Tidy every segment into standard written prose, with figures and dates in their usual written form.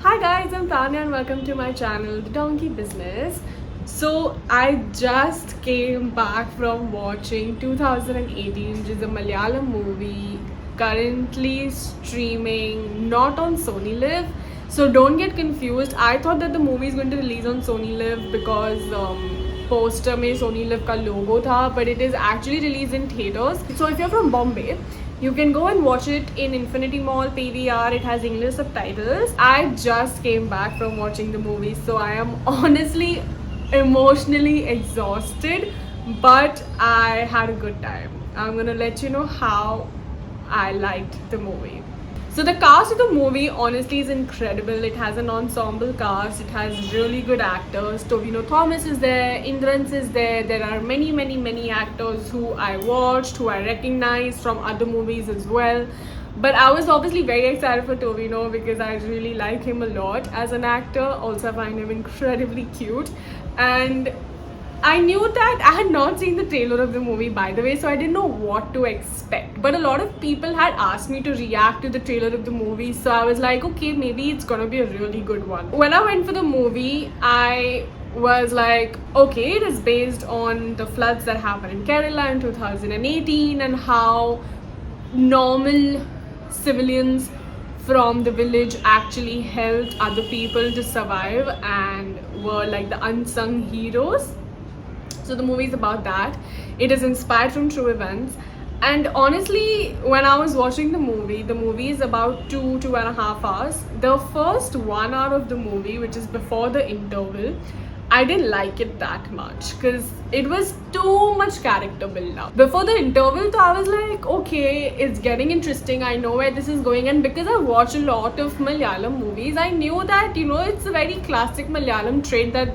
Hi guys, I'm Tanya and welcome to my channel, The Donkey Business. So I just came back from watching 2018, which is a Malayalam movie currently streaming not on Sony Live. So don't get confused. I thought that the movie is going to release on Sony Live because poster में Sony Live का logo था, but it is actually released in theaters. So if you're from Bombay, you can go and watch it in Infinity Mall PVR. It has English subtitles. I just came back from watching the movie, so I am honestly emotionally exhausted, but I had a good time. I'm gonna let you know how I liked the movie. So the cast of the movie honestly is incredible. It has an ensemble cast. It has really good actors. Tovino Thomas is there. Indrans is there. There are many actors who I watched, who I recognize from other movies as well. But I was obviously very excited for Tovino because I really like him a lot as an actor. Also, I find him incredibly cute. And I knew that I had not seen the trailer of the movie, by the way, so I didn't know what to expect. But a lot of people had asked me to react to the trailer of the movie, so I was like, okay, maybe it's gonna be a really good one. When I went for the movie, I was like, okay, it is based on the floods that happened in Kerala in 2018 and how normal civilians from the village actually helped other people to survive and were like the unsung heroes. So the movie is about that. It is inspired from true events. And honestly, when I was watching the movie is about 2.5 hours. The first 1 hour of the movie, which is before the interval, I didn't like it that much because it was too much character build up. Before the interval, so I was like, okay, it's getting interesting. I know where this is going. And because I watch a lot of Malayalam movies, I knew that, it's a very classic Malayalam trait that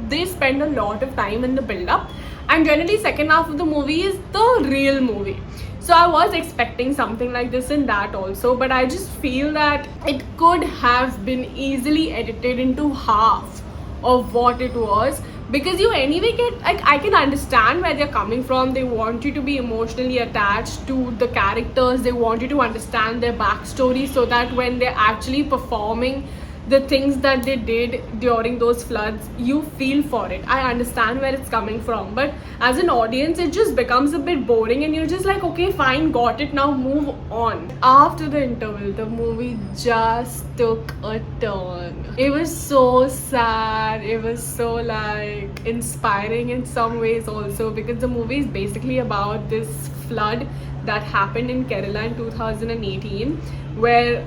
they spend a lot of time in the build up, and generally second half of the movie is the real movie. So I was expecting something like this in that also, but I just feel that it could have been easily edited into half of what it was, because you anyway get, like, I can understand where they're coming from. They want you to be emotionally attached to the characters. They want you to understand their backstory so that when they're actually performing the things that they did during those floods, you feel for it. I understand where it's coming from, but as an audience it just becomes a bit boring and you're just like, okay, fine, got it, now move on. After the interval, the movie just took a turn. It was so sad. It was so like inspiring in some ways also, because the movie is basically about this flood that happened in Kerala in 2018, where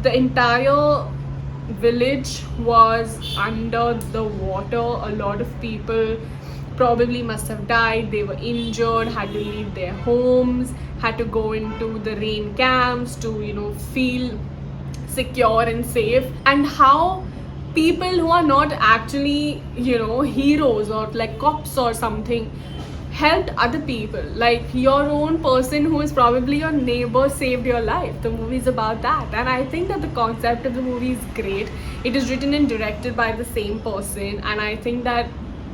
the entire village was under the water. A lot of people probably must have died. They were injured, had to leave their homes, had to go into the rain camps to feel secure and safe. And how people who are not actually heroes or like cops or something helped other people, like your own person who is probably your neighbor saved your life. The movie is about that, and I think that the concept of the movie is great. It is written and directed by the same person, and I think that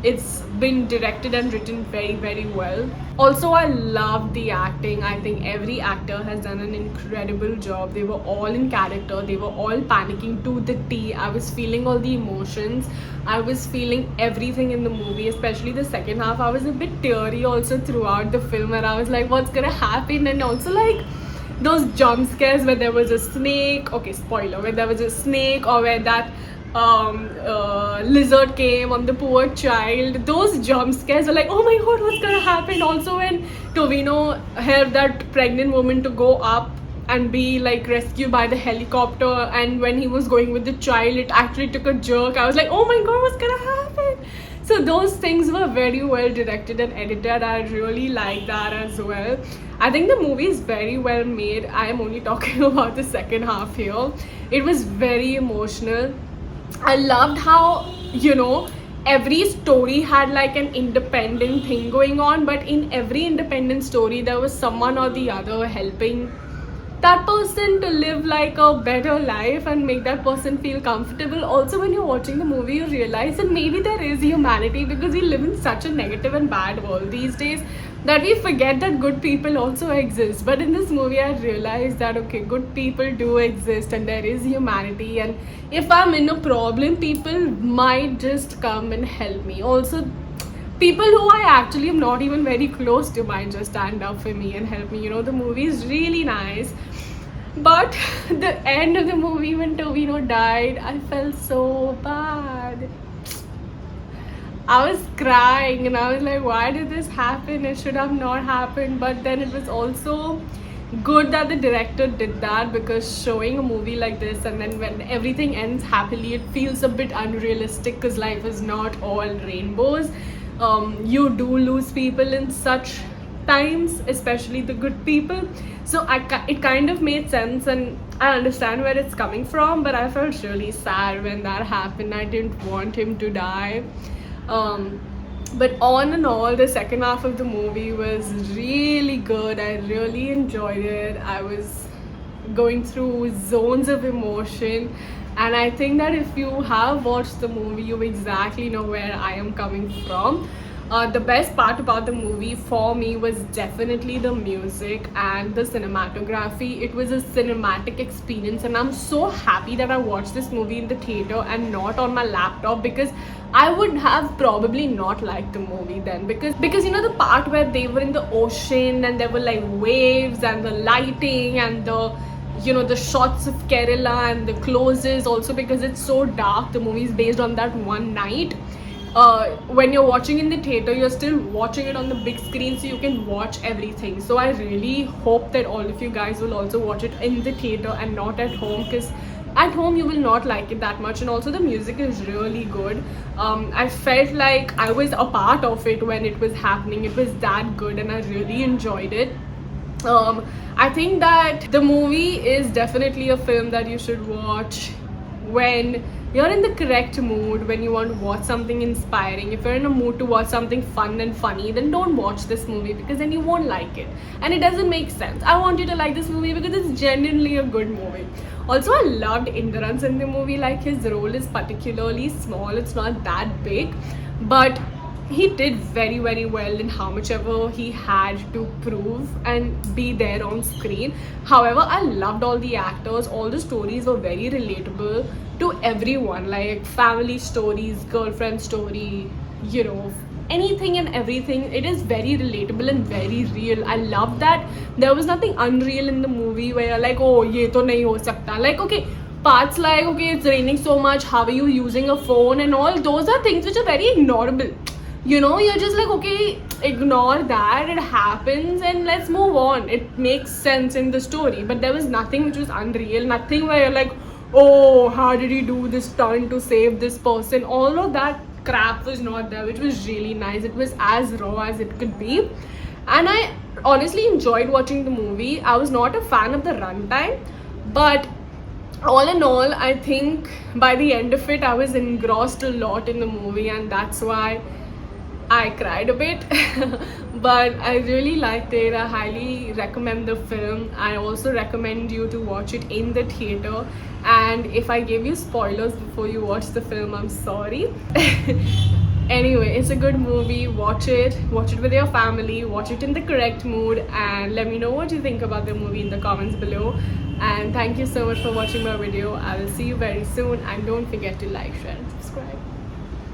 it's been directed and written very well. Also, I love the acting. I think every actor has done an incredible job. They were all in character. They were all panicking to the T. I was feeling all the emotions. I was feeling everything in the movie, especially the second half. I was a bit teary also throughout the film, and I was like, what's gonna happen? And also like those jump scares where there was a snake, okay, spoiler, where there was a snake, or where that lizard came on the poor child. Those jump scares were like, oh my god, what's gonna happen? Also when Tovino helped that pregnant woman to go up and be like rescued by the helicopter, and when he was going with the child, it actually took a jerk. I was like, oh my god, what's gonna happen? So those things were very well directed and edited. I really like that as well. I think the movie is very well made. I am only talking about the second half here. It was very emotional. I loved how every story had like an independent thing going on, but in every independent story there was someone or the other helping that person to live like a better life and make that person feel comfortable. Also, when you're watching the movie, you realize that maybe there is humanity, because we live in such a negative and bad world these days that we forget that good people also exist. But in this movie, I realized that okay, good people do exist and there is humanity. And if I'm in a problem, people might just come and help me. Also, people who I actually am not even very close to might just stand up for me and help me. You know, the movie is really nice. But the end of the movie when Tovino died, I felt so bad. I was crying and I was like, why did this happen? It should have not happened. But then it was also good that the director did that, because showing a movie like this and then when everything ends happily, it feels a bit unrealistic because life is not all rainbows. You do lose people in such times, especially the good people. So it kind of made sense and I understand where it's coming from, but I felt really sad when that happened. I didn't want him to die. But on and all, the second half of the movie was really good. I really enjoyed it. I was going through zones of emotion, and I think that if you have watched the movie, you exactly know where I am coming from. The best part about the movie for me was definitely the music and the cinematography. It was a cinematic experience, and I'm so happy that I watched this movie in the theater and not on my laptop, because I would have probably not liked the movie then, because you know the part where they were in the ocean and there were like waves and the lighting and the shots of Kerala and the closes, also because it's so dark. The movie is based on that one night. When you're watching in the theater, you're still watching it on the big screen, so you can watch everything. So I really hope that all of you guys will also watch it in the theater and not at home, because at home you will not like it that much. And also the music is really good. I felt like I was a part of it when it was happening. It was that good and I really enjoyed it. I think that the movie is definitely a film that you should watch when you're in the correct mood, when you want to watch something inspiring. If you're in a mood to watch something fun and funny, then don't watch this movie, because then you won't like it and it doesn't make sense. I want you to like this movie because it's genuinely a good movie. Also, I loved Indrans in the movie. Like, his role is particularly small, it's not that big, but he did very very well in how much ever he had to prove and be there on screen. However, I loved all the actors. All the stories were very relatable to everyone, like family stories, girlfriend story, anything and everything. It is very relatable and very real. I love that there was nothing unreal in the movie where you're like, oh, ye to nahi ho sakta. Like, okay, parts like, okay, it's raining so much, how are you using a phone and all, those are things which are very ignorable. You're just like, okay, ignore that, it happens and let's move on. It makes sense in the story. But there was nothing which was unreal, nothing where you're like, oh, how did he do this stunt to save this person? All of that crap was not there, which was really nice. It was as raw as it could be. And I honestly enjoyed watching the movie. I was not a fan of the runtime, but all in all, I think by the end of it, I was engrossed a lot in the movie, and that's why I cried a bit. But I really liked it. I highly recommend the film. I also recommend you to watch it in the theater. And if I gave you spoilers before you watch the film, I'm sorry. Anyway, it's a good movie. Watch it with your family, watch it in the correct mood, and let me know what you think about the movie in the comments below. And thank you so much for watching my video. I will see you very soon, and don't forget to like, share and subscribe.